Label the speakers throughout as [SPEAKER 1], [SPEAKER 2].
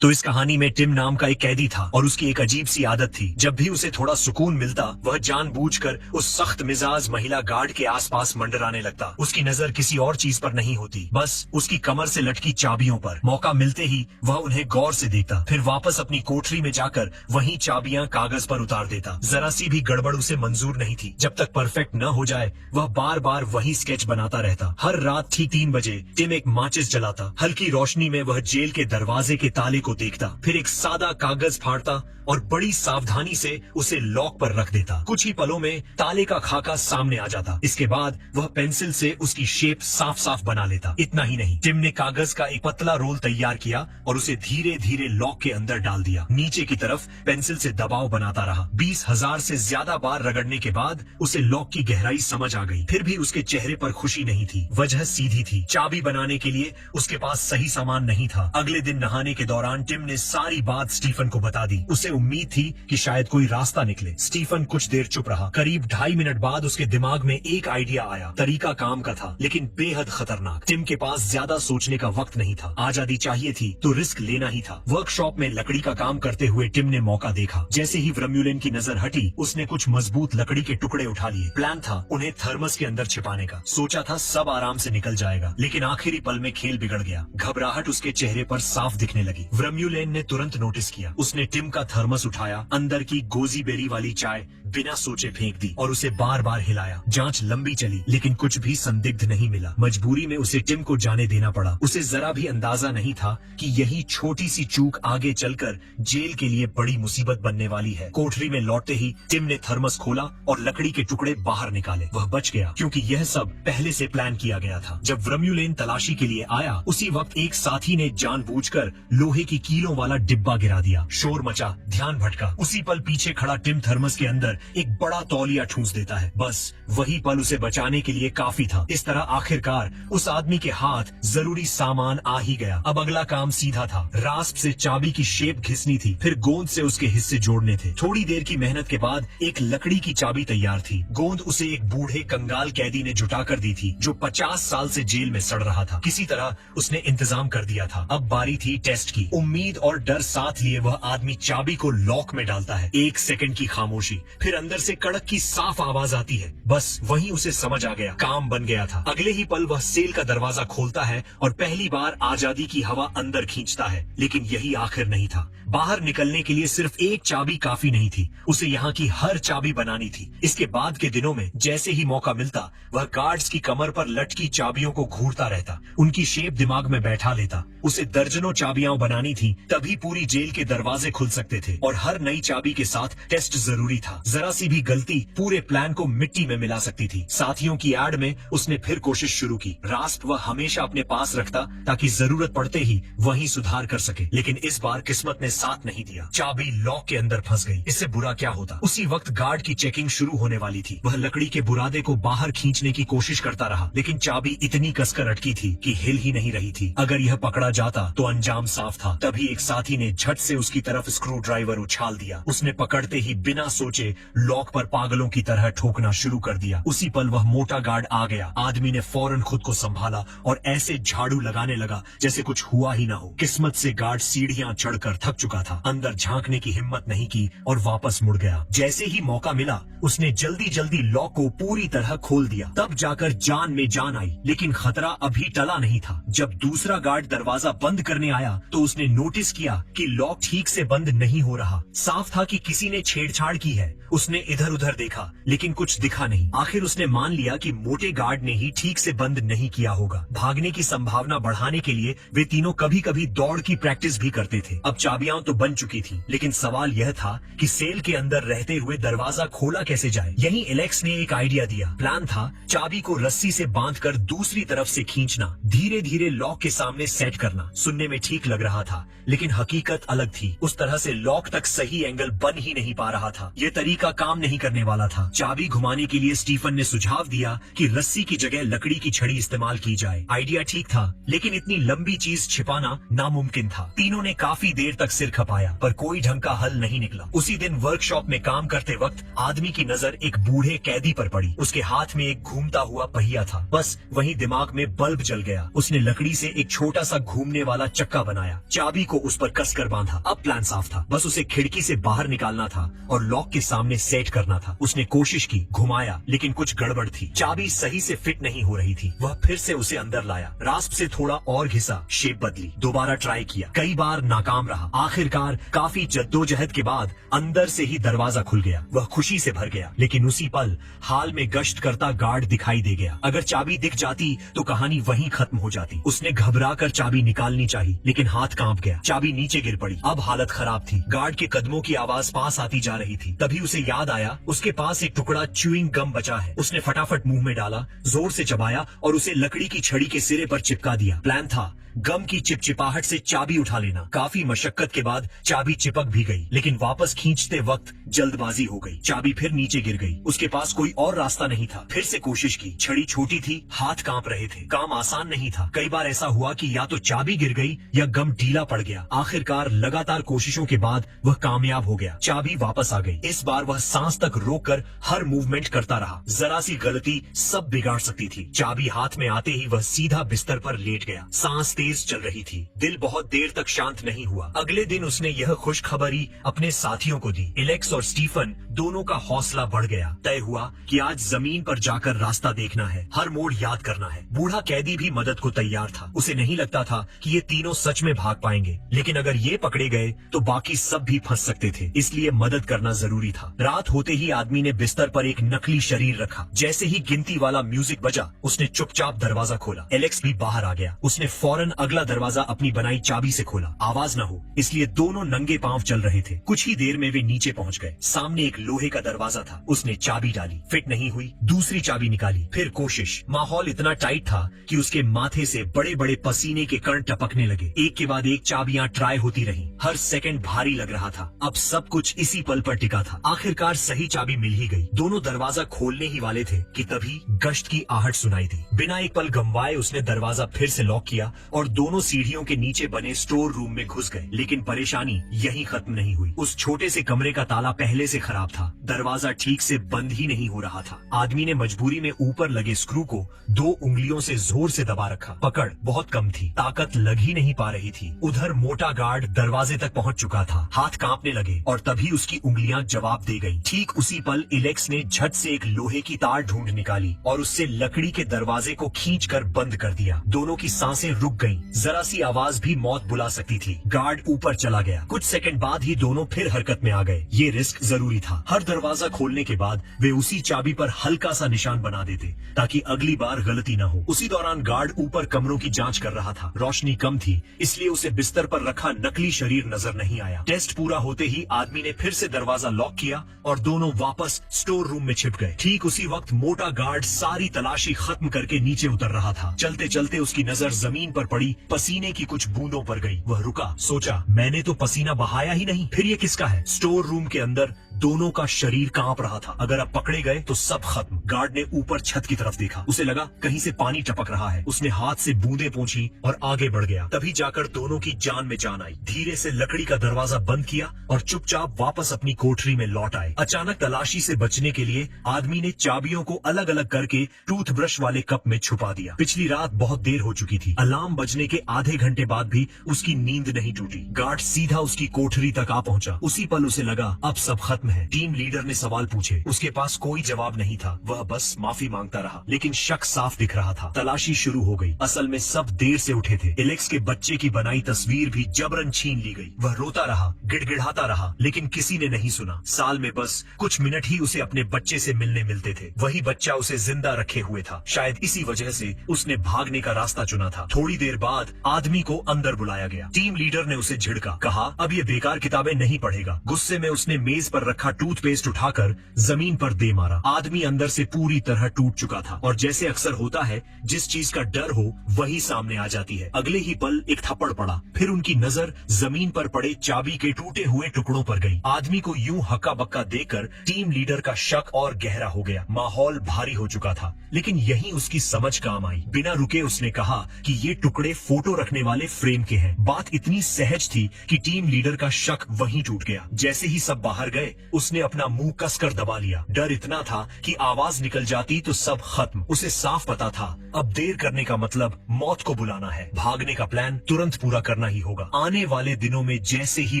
[SPEAKER 1] तो इस कहानी में टिम नाम का एक कैदी था और उसकी एक अजीब सी आदत थी। जब भी उसे थोड़ा सुकून मिलता वह जानबूझकर उस सख्त मिजाज महिला गार्ड के आसपास मंडराने लगता। उसकी नजर किसी और चीज पर नहीं होती, बस उसकी कमर से लटकी चाबियों पर। मौका मिलते ही वह उन्हें गौर से देखता, फिर वापस अपनी कोठरी में जाकर वहीं चाबियां कागज पर उतार देता। जरा सी भी गड़बड़ उसे मंजूर नहीं थी। जब तक परफेक्ट न हो जाए वह बार बार वही स्केच बनाता रहता। हर रात ठीक 3 बजे टिम एक माचिस जलाता। हल्की रोशनी में वह जेल के दरवाजे के ताले को देखता, फिर एक सादा कागज फाड़ता और बड़ी सावधानी से उसे लॉक पर रख देता। कुछ ही पलों में ताले का खाका सामने आ जाता। इसके बाद वह पेंसिल से उसकी शेप साफ साफ बना लेता। इतना ही नहीं, टिम ने कागज का एक पतला रोल तैयार किया और उसे धीरे धीरे लॉक के अंदर डाल दिया। नीचे की तरफ पेंसिल से दबाव बनाता रहा। 20,000 से ज्यादा बार रगड़ने के बाद उसे लॉक की गहराई समझ आ गई। फिर भी उसके चेहरे पर खुशी नहीं थी। वजह सीधी थी, चाबी बनाने के लिए उसके पास सही सामान नहीं था। अगले दिन नहाने के दौरान टिम ने सारी बात स्टीफन को बता दी। उसे उम्मीद थी कि शायद कोई रास्ता निकले। स्टीफन कुछ देर चुप रहा। करीब 2.5 मिनट बाद उसके दिमाग में एक आइडिया आया। तरीका काम का था, लेकिन बेहद खतरनाक। टिम के पास ज्यादा सोचने का वक्त नहीं था। आजादी चाहिए थी तो रिस्क लेना ही था। वर्कशॉप में लकड़ी का काम करते हुए टिम ने मौका देखा। जैसे ही वर्म्यूलेन की नजर हटी उसने कुछ मजबूत लकड़ी के टुकड़े उठा लिए। प्लान था उन्हें थर्मस के अंदर छिपाने का। सोचा था सब आराम से निकल जाएगा, लेकिन आखिरी पल में खेल बिगड़ गया। घबराहट उसके चेहरे पर साफ दिखने लगी। वर्म्यूलेन ने तुरंत नोटिस किया। उसने टिम का थर्मस उठाया, अंदर की गोजी बेरी वाली चाय बिना सोचे फेंक दी और उसे बार बार हिलाया। जांच लंबी चली, लेकिन कुछ भी संदिग्ध नहीं मिला। मजबूरी में उसे टिम को जाने देना पड़ा। उसे जरा भी अंदाजा नहीं था कि यही छोटी सी चूक आगे चलकर जेल के लिए बड़ी मुसीबत बनने वाली है। कोठरी में लौटते ही टिम ने थर्मस खोला और लकड़ी के टुकड़े बाहर निकाले। वह बच गया, क्योंकि यह सब पहले से प्लान किया गया था। जब वर्म्यूलेन तलाशी के लिए आया उसी वक्त एक साथी ने जानबूझकर लोहे की कीलों वाला डिब्बा गिरा दिया। शोर मचा, ध्यान भटका। उसी पल पीछे खड़ा टिम थर्मस के अंदर एक बड़ा तौलिया ठूंस देता है। बस वही पल उसे बचाने के लिए काफी था। इस तरह आखिरकार उस आदमी के हाथ जरूरी सामान आ ही गया। अब अगला काम सीधा था। रास्प से चाबी की शेप घिसनी थी, फिर गोंद से उसके हिस्से जोड़ने थे। थोड़ी देर की मेहनत के बाद एक लकड़ी की चाबी तैयार थी। गोंद उसे एक बूढ़े कंगाल कैदी ने जुटा कर दी थी, जो 50 साल से जेल में सड़ रहा था। किसी तरह उसने इंतजाम कर दिया था। अब बारी थी टेस्ट की। उम्मीद और डर साथ लिए वह आदमी चाबी को लॉक में डालता है। 1 सेकंड की खामोशी, फिर अंदर से कड़क की साफ आवाज आती है। बस वहीं उसे समझ आ गया, काम बन गया था। अगले ही पल वह सेल का दरवाजा खोलता है और पहली बार आजादी की हवा अंदर खींचता है। लेकिन यही आखिर नहीं था। बाहर निकलने के लिए सिर्फ एक चाबी काफी नहीं थी, उसे यहाँ की हर चाबी बनानी थी। इसके बाद के दिनों में जैसे ही मौका मिलता वह गार्ड्स की कमर पर लटकी चाबियों को घूरता रहता, उनकी शेप दिमाग में बैठा लेता। उसे दर्जनों चाबियां बनानी थी, तभी पूरी जेल के दरवाजे खुल सकते थे। और हर नई चाबी के साथ टेस्ट जरूरी था। जरा सी भी गलती पूरे प्लान को मिट्टी में मिला सकती थी। साथियों की एड में उसने फिर कोशिश शुरू की। रास्प वह हमेशा अपने पास रखता ताकि जरूरत पड़ते ही वहीं सुधार कर सके। लेकिन इस बार किस्मत ने साथ नहीं दिया। चाबी लॉक के अंदर फंस गई। इससे बुरा क्या होता, उसी वक्त गार्ड की चेकिंग शुरू होने वाली थी। वह लकड़ी के बुरादे को बाहर खींचने की कोशिश करता रहा, लेकिन चाबी इतनी कसकर अटकी थी कि हिल ही नहीं रही थी। अगर यह पकड़ा जाता तो अंजाम साफ था। तभी एक साथी ने झट से उसकी तरफ स्क्रू ड्राइवर उछाल दिया। उसने पकड़ते ही बिना सोचे लॉक पर पागलों की तरह ठोकना शुरू कर दिया। उसी पल वह मोटा गार्ड आ गया। आदमी ने फौरन खुद को संभाला और ऐसे झाड़ू लगाने लगा जैसे कुछ हुआ ही ना हो। किस्मत से गार्ड सीढ़ियां चढ़कर थक चुका था। अंदर झांकने की हिम्मत नहीं की और वापस मुड़ गया। जैसे ही मौका मिला उसने जल्दी जल्दी लॉक को पूरी तरह खोल दिया। तब जाकर जान में जान आई, लेकिन खतरा अभी टला नहीं था। जब दूसरा गार्ड दरवाजा बंद करने आया तो उसने नोटिस किया कि लॉक ठीक से बंद नहीं हो रहा। साफ था कि किसी ने छेड़छाड़ की है। उसने इधर उधर देखा, लेकिन कुछ दिखा नहीं। आखिर उसने मान लिया कि मोटे गार्ड ने ही ठीक से बंद नहीं किया होगा। भागने की संभावना बढ़ाने के लिए वे तीनों कभी कभी दौड़ की प्रैक्टिस भी करते थे। अब चाबियां तो बन चुकी थी, लेकिन सवाल यह था कि सेल के अंदर रहते हुए दरवाजा खोला कैसे जाए। यही एलेक्स ने एक आइडिया दिया। प्लान था चाबी को रस्सी से बांधकर दूसरी तरफ से खींचना, धीरे धीरे लॉक के सामने सेट करना। सुनने में ठीक लग रहा था, लेकिन हकीकत अलग थी। उस तरह से लॉक तक सही एंगल बन ही नहीं पा रहा था। ये तरीका काम नहीं करने वाला था। चाबी घुमाने के लिए स्टीफन ने सुझाव दिया कि रस्सी की जगह लकड़ी की छड़ी इस्तेमाल की जाए। आइडिया ठीक था, लेकिन इतनी लंबी चीज छिपाना नामुमकिन था। तीनों ने काफी देर तक सिर खपाया, पर कोई ढंग का हल नहीं निकला। उसी दिन वर्कशॉप में काम करते वक्त आदमी की नजर एक बूढ़े कैदी पर पड़ी। उसके हाथ में एक घूमता हुआ पहिया था। बस वहीं दिमाग में बल्ब जल गया। उसने लकड़ी से एक छोटा सा घूमने वाला चक्का बनाया। चाबी को उस पर कसकर बांधा। अब प्लान साफ था, बस उसे खिड़की से बाहर निकालना था और लॉक के सामने सेट करना था। उसने कोशिश की, घुमाया, लेकिन कुछ गड़बड़ थी। चाबी सही से फिट नहीं हो रही थी। वह फिर से उसे अंदर लाया, रास्प से थोड़ा और घिसा, शेप बदली, दोबारा ट्राई किया, कई बार नाकाम रहा। आखिरकार काफी जद्दोजहद के बाद अंदर से ही दरवाजा खुल गया। वह खुशी से भर गया, लेकिन उसी पल हाल में गश्त करता गार्ड दिखाई दे गया। अगर चाबी दिख जाती तो कहानी वहीं खत्म हो जाती। उसने घबराकर चाबी निकालनी चाहिए, लेकिन हाथ कांप गया। चाबी नीचे गिर पड़ी। अब हालत खराब थी। गार्ड के कदमों की आवाज पास आती जा रही थी। तभी उसे याद आया उसके पास एक टुकड़ा च्यूइंग गम बचा है। उसने फटाफट मुंह में डाला, जोर से चबाया और उसे लकड़ी की छड़ी के सिरे पर चिपका दिया। प्लान था गम की चिपचिपाहट से चाबी उठा लेना। काफी मशक्कत के बाद चाबी चिपक भी गई, लेकिन वापस खींचते वक्त जल्दबाजी हो गई। चाबी फिर नीचे गिर गई। उसके पास कोई और रास्ता नहीं था। फिर से कोशिश की। छड़ी छोटी थी, हाथ कांप रहे थे। काम आसान नहीं था। कई बार ऐसा हुआ कि या तो चाबी गिर गई या गम ढीला पड़ गया। आखिरकार लगातार कोशिशों के बाद वह कामयाब हो गया। चाबी वापस आ गई। इस बार वह सांस तक रोककर हर मूवमेंट करता रहा। जरा सी गलती सब बिगाड़ सकती थी। चाबी हाथ में आते ही वह सीधा बिस्तर पर लेट गया। सांस तेज चल रही थी। दिल बहुत देर तक शांत नहीं हुआ। अगले दिन उसने यह खुशखबरी अपने साथियों को दी। एलेक्स और स्टीफन दोनों का हौसला बढ़ गया। तय हुआ कि आज जमीन पर जाकर रास्ता देखना है, हर मोड़ याद करना है। बूढ़ा कैदी भी मदद को तैयार था। उसे नहीं लगता था कि ये तीनों सच में भाग पाएंगे, लेकिन अगर ये पकड़े गए तो बाकी सब भी फंस सकते थे, इसलिए मदद करना जरूरी था। रात होते ही आदमी ने बिस्तर पर एक नकली शरीर रखा। जैसे ही गिनती वाला म्यूजिक बजा, उसने चुपचाप दरवाजा खोला। एलेक्स भी बाहर आ गया। उसने फौरन अगला दरवाजा अपनी बनाई चाबी से खोला। आवाज न हो इसलिए दोनों नंगे पांव चल रहे थे। कुछ ही देर में वे नीचे पहुंच गए। सामने एक लोहे का दरवाजा था। उसने चाबी डाली, फिट नहीं हुई। दूसरी चाबी निकाली, फिर कोशिश। माहौल इतना टाइट था कि उसके माथे से बड़े बड़े पसीने के कण टपकने लगे। एक के बाद एक चाबियां ट्राई होती रही। हर सेकंड भारी लग रहा था। अब सब कुछ इसी पल पर टिका था। आखिरकार सही चाबी मिल ही गई। दोनों दरवाजा खोलने ही वाले थे कि तभी गश्त की आहट सुनाई दी। बिना एक पल गंवाए उसने दरवाजा फिर से लॉक किया और दोनों सीढ़ियों के नीचे बने स्टोर रूम में घुस गए। लेकिन परेशानी यहीं खत्म नहीं हुई। उस छोटे से कमरे का ताला पहले से खराब था। दरवाजा ठीक से बंद ही नहीं हो रहा था। आदमी ने मजबूरी में ऊपर लगे स्क्रू को 2 उंगलियों से जोर से दबा रखा। पकड़ बहुत कम थी, ताकत लग ही नहीं पा रही थी। उधर मोटा गार्ड दरवाजे तक पहुंच चुका था। हाथ कांपने लगे और तभी उसकी उंगलियां जवाब दे गईं। ठीक उसी पल इलेक्स ने झट से एक लोहे की तार ढूंढ निकाली और उससे लकड़ी के दरवाजे को खींचकर बंद कर दिया। दोनों की सांसें रुक गईं। जरा सी आवाज भी मौत बुला सकती थी। गार्ड ऊपर चला गया। कुछ सेकंड बाद ही दोनों फिर हरकत में आ गए। ये रिस्क जरूरी था। हर दरवाजा खोलने के बाद वे उसी चाबी पर हल्का सा निशान बना देते ताकि अगली बार गलती न हो। उसी दौरान गार्ड ऊपर कमरों की जांच कर रहा था। रोशनी कम थी, इसलिए उसे बिस्तर पर रखा नकली शरीर नजर नहीं आया। टेस्ट पूरा होते ही आदमी ने फिर से दरवाजा लॉक किया और दोनों वापस स्टोर रूम में छिप गए। ठीक उसी वक्त मोटा गार्ड सारी तलाशी खत्म करके नीचे उतर रहा था। चलते चलते उसकी नजर जमीन पर पड़ी पसीने की कुछ बूंदों पर गई। वह रुका, सोचा मैंने तो पसीना बहाया ही नहीं, फिर ये किसका है? स्टोर रूम के अंदर दोनों का शरीर कांप रहा था। अगर अब पकड़े गए तो सब खत्म। गार्ड ने ऊपर छत की तरफ देखा। उसे लगा कहीं से पानी टपक रहा है। उसने हाथ से बूंदें पोंछी और आगे बढ़ गया। तभी जाकर दोनों की जान में जान आई। धीरे से लकड़ी का दरवाजा बंद किया और चुपचाप वापस अपनी कोठरी में लौट आए। अचानक तलाशी से बचने के लिए आदमी ने चाबियों को अलग अलग करके टूथब्रश वाले कप में छुपा दिया। पिछली रात बहुत देर हो चुकी थी। अलार्म बजने के आधे घंटे बाद भी उसकी नींद नहीं टूटी। गार्ड सीधा उसकी कोठरी तक आ पहुंचा। उसी पल उसे लगा अब सब खत्म है। टीम लीडर ने सवाल पूछे, उसके पास कोई जवाब नहीं था। वह बस माफी मांगता रहा, लेकिन शक साफ दिख रहा था। तलाशी शुरू हो गई। असल में सब देर से उठे थे। एलेक्स के बच्चे की बनाई तस्वीर भी जबरन छीन ली गई। वह रोता रहा, गिड़गिड़ाता रहा, लेकिन किसी ने नहीं सुना। साल में बस कुछ मिनट ही उसे अपने बच्चे से मिलने मिलते थे। वही बच्चा उसे जिंदा रखे हुए था। शायद इसी वजह से उसने भागने का रास्ता चुना था। थोड़ी देर बाद आदमी को अंदर बुलाया गया। टीम लीडर ने उसे झिड़का, कहा अब ये बेकार किताबें नहीं पढ़ेगा। गुस्से में उसने मेज पर रखा टूथपेस्ट उठाकर जमीन पर दे मारा। आदमी अंदर से पूरी तरह टूट चुका था और जैसे अक्सर होता है, जिस चीज का डर हो वही सामने आ जाती है। अगले ही पल एक थप्पड़ पड़ा। फिर उनकी नजर जमीन पर पड़े चाबी के टूटे हुए टुकड़ों पर गई। आदमी को यूं हक्का बक्का देखकर टीम लीडर का शक और गहरा हो गया। माहौल भारी हो चुका था, लेकिन यही उसकी समझ काम आई। बिना रुके उसने कहा कि ये टुकड़े फोटो रखने वाले फ्रेम के हैं। बात इतनी सहज थी कि टीम लीडर का शक वहीं टूट गया। जैसे ही सब बाहर गए, उसने अपना मुंह कसकर दबा लिया। डर इतना था कि आवाज निकल जाती तो सब खत्म। उसे साफ पता था अब देर करने का मतलब मौत को बुलाना है। भागने का प्लान तुरंत पूरा करना ही होगा। आने वाले दिनों में जैसे ही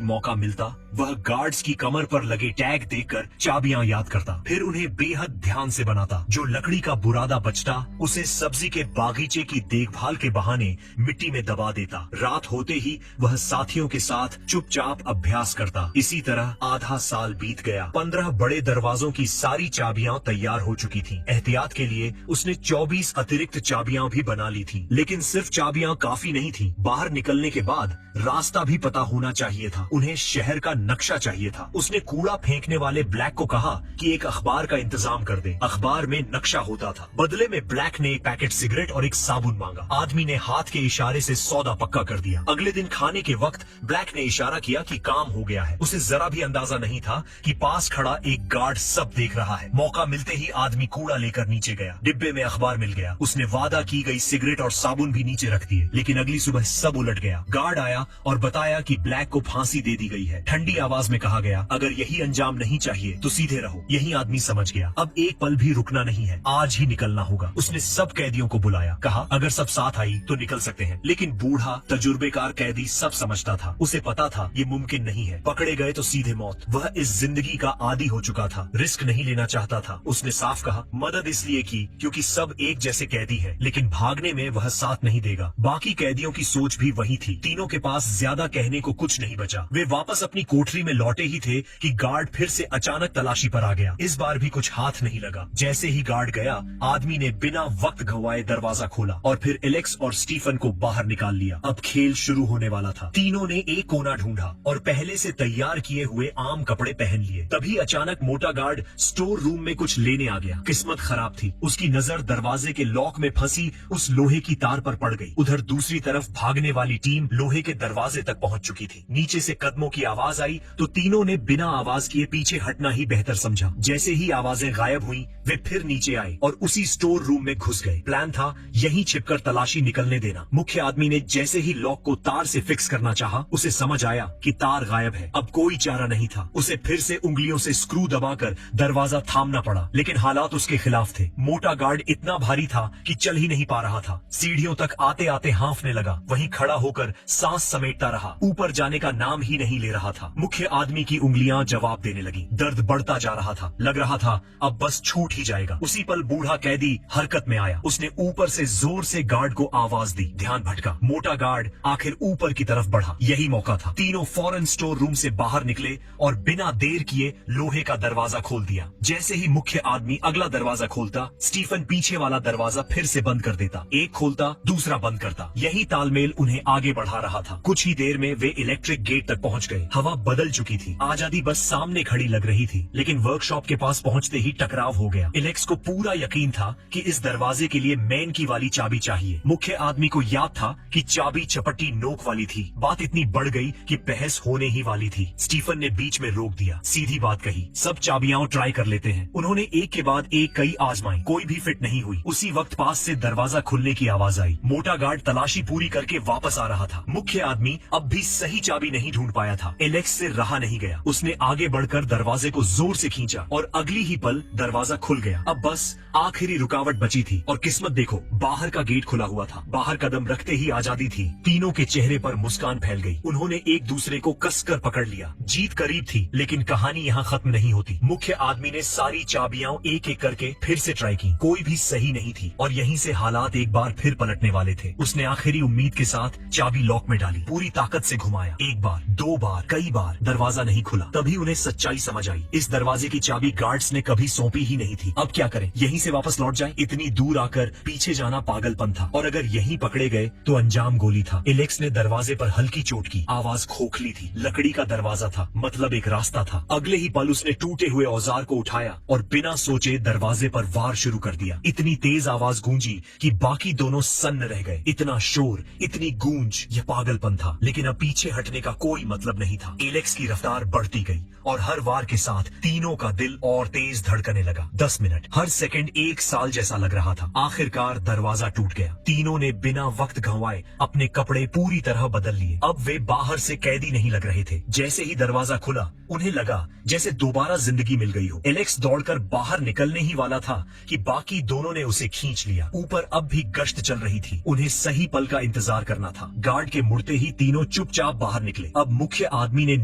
[SPEAKER 1] मौका मिलता वह गार्ड्स की कमर पर लगे टैग देखकर चाबियां याद करता, फिर उन्हें बेहद ध्यान से बनाता। जो लकड़ी का बुरादा बचता उसे सब्जी के बागीचे की देखभाल के बहाने मिट्टी में दबा देता। रात होते ही वह साथियों के साथ चुपचाप अभ्यास करता। इसी तरह आधा साल बीत गया। 15 बड़े दरवाजों की सारी चाबियां तैयार हो चुकी थीं। एहतियात के लिए उसने 24 अतिरिक्त चाबियां भी बना ली थी। लेकिन सिर्फ चाबियां काफी नहीं थी। बाहर निकलने के बाद रास्ता भी पता होना चाहिए था। उन्हें शहर का नक्शा चाहिए था। उसने कूड़ा फेंकने वाले ब्लैक को कहा कि एक अखबार का इंतजाम कर दे। अखबार में नक्शा होता था। बदले में ब्लैक ने एक पैकेट सिगरेट और एक साबुन मांगा। आदमी ने हाथ के इशारे से सौदा पक्का कर दिया। अगले दिन खाने के वक्त ब्लैक ने इशारा किया कि काम हो गया है। उसे जरा भी अंदाजा नहीं था कि पास खड़ा एक गार्ड सब देख रहा है। मौका मिलते ही आदमी कूड़ा लेकर नीचे गया। डिब्बे में अखबार मिल गया। उसने वादा की गई सिगरेट और साबुन भी नीचे रख दिए। लेकिन अगली सुबह सब उलट गया। गार्ड आया और बताया कि ब्लैक को फांसी दे दी गई है। ठंडी आवाज में कहा गया, अगर यही अंजाम नहीं चाहिए तो सीधे रहो। यही आदमी समझ गया अब एक पल भी रुकना नहीं है, आज ही निकलना होगा। उसने सब कैदियों को बुलाया। कहा अगर सब साथ आई तो निकल सकते हैं। लेकिन बूढ़ा तजुर्बेकार कैदी सब समझता था। उसे पता था ये मुमकिन नहीं है। पकड़े गए तो सीधे मौत। वह इस जिंदगी का आदी हो चुका था। रिस्क नहीं लेना चाहता था। उसने साफ कहा मदद इसलिए की क्योंकि सब एक जैसे कैदी है। लेकिन भागने में वह साथ नहीं देगा। बाकी कैदियों की सोच भी वही थी। तीनों के पास ज्यादा कहने को कुछ नहीं बचा। वे वापस अपनी कोठरी में लौटे ही थे कि गार्ड फिर से अचानक तलाशी पर आ गया। इस बार भी कुछ हाथ नहीं लगा। जैसे ही गार्ड गया आदमी ने बिना वक्त गंवाए दरवाजा खोला और फिर एलेक्स और स्टीफन को बाहर निकाल लिया। अब खेल शुरू होने वाला था। तीनों ने एक कोना ढूंढा और पहले से तैयार किए हुए आम कपड़े पहन लिए। तभी अचानक मोटा गार्ड स्टोर रूम में कुछ लेने आ गया। किस्मत खराब थी। उसकी नजर दरवाजे के लॉक में फंसी उस लोहे की तार पर पड़ गई। उधर दूसरी तरफ भागने वाली टीम लोहे के दरवाजे तक पहुंच चुकी थी। नीचे से कदमों की आवाज आई तो तीनों ने बिना आवाज किए पीछे हटना ही बेहतर समझा। जैसे ही आवाजें गायब हुई वे फिर नीचे आए और उसी स्टोर रूम में घुस गए। प्लान था यहीं छिपकर तलाशी निकलने देना। मुख्य आदमी ने जैसे ही लॉक को तार से फिक्स करना चाहा उसे समझ आया कि तार गायब है। अब कोई चारा नहीं था। उसे फिर से उंगलियों से स्क्रू दबाकर दरवाजा थामना पड़ा। लेकिन हालात उसके खिलाफ थे। मोटा गार्ड इतना भारी था कि चल ही नहीं पा रहा था। सीढ़ियों तक आते आते हांफने लगा। वहीं खड़ा होकर सांस समेटता रहा। ऊपर जाने का नाम ही नहीं ले रहा था। मुख्य आदमी की उंगलियां जवाब देने लगी। दर्द बढ़ता जा रहा था। लग रहा था अब बस छूट ही जाएगा। उसी पल बूढ़ा कैदी हरकत में आया। उसने ऊपर से जोर से गार्ड को आवाज दी। ध्यान भटका। मोटा गार्ड आखिर ऊपर की तरफ बढ़ा। यही मौका था। तीनों फौरन स्टोर रूम से बाहर निकले और बिना देर किए लोहे का दरवाजा खोल दिया। जैसे ही मुख्य आदमी अगला दरवाजा खोलता स्टीफन पीछे वाला दरवाजा फिर से बंद कर देता। एक खोलता दूसरा बंद करता। यही तालमेल उन्हें आगे बढ़ा रहा था। कुछ ही देर में वे इलेक्ट्रिक गेट तक पहुंच गए। हवा बदल चुकी थी। आजादी बस सामने खड़ी लग रही थी। लेकिन वर्कशॉप के पास पहुंचते ही टकराव हो गया। एलेक्स को पूरा यकीन था कि इस दरवाजे के लिए मैन की वाली चाबी चाहिए। मुख्य आदमी को याद था कि चाबी चपटी नोक वाली थी। बात इतनी बढ़ गई कि बहस होने ही वाली थी। स्टीफन ने बीच में रोक दिया। सीधी बात कही, सब चाबियां ट्राई कर लेते हैं। उन्होंने एक के बाद एक कई आजमाई। कोई भी फिट नहीं हुई। उसी वक्त पास से दरवाजा खुलने की आवाज आई। मोटा गार्ड तलाशी पूरी करके वापस आ रहा था। मुख्य आदमी अब भी सही चाबी नहीं ढूंढ पाया था। एलेक्स से रहा नहीं गया। उसने आगे बढ़कर दरवाजे को जोर से खींचा और अगली ही पल दरवाजा खुल गया। अब बस आखिरी रुकावट बची थी और किस्मत देखो, बाहर का गेट खुला हुआ था। बाहर कदम रखते ही आजादी थी। तीनों के चेहरे पर मुस्कान फैल गई। उन्होंने एक दूसरे को कसकर पकड़ लिया। जीत करीब थी लेकिन कहानी यहाँ खत्म नहीं होती। मुख्य आदमी ने सारी चाबियां एक एक करके फिर से ट्राई की। कोई भी सही नहीं थी और यहीं से हालात एक बार फिर पलटने वाले थे। उसने आखिरी उम्मीद के साथ चाबी लॉक में डाली। पूरी ताकत से घुमाया। एक बार, दो बार, कई बार दरवाजा नहीं खुला। तभी उन्हें सच्चाई समझ आई। इस दरवाजे की चाबी गार्ड्स ने कभी सौंपी ही नहीं थी। अब क्या करें? यहीं से वापस लौट जाएं? इतनी दूर आकर पीछे जाना पागलपन था और अगर यहीं पकड़े गए तो अंजाम गोली था। एलेक्स ने दरवाजे पर हल्की चोट की। आवाज खोखली थी। लकड़ी का दरवाजा था, मतलब एक रास्ता था। अगले ही पल उसने टूटे हुए औजार को उठाया और बिना सोचे दरवाजे पर वार शुरू कर दिया। इतनी तेज आवाज गूंजी कि बाकी दोनों सन्न रह गए। इतना शोर, इतनी गूंज, यह पागलपन था। लेकिन अब पीछे हटने का कोई मतलब नहीं था। एलेक्स की रफ्तार बढ़ती गई और हर वार के साथ तीनों का दिल और तेज धड़कने लगा। 10 मिनट, हर सेकंड एक साल जैसा लग रहा था। आखिरकार दरवाजा टूट गया। तीनों ने बिना वक्त गंवाए अपने कपड़े पूरी तरह बदल लिए। अब वे बाहर से कैदी नहीं लग रहे थे। जैसे ही दरवाजा खुला उन्हें लगा लगा जैसे दोबारा जिंदगी मिल गई हो। एलेक्स दौड़कर बाहर निकलने ही वाला था कि बाकी दोनों ने उसे खींच लिया। ऊपर अब भी गश्त चल रही थी, उन्हें सही पल का इंतजार करना था। गार्ड के मुड़ते ही तीनों चुपचाप बाहर निकले। अब मुख्य आदमी ने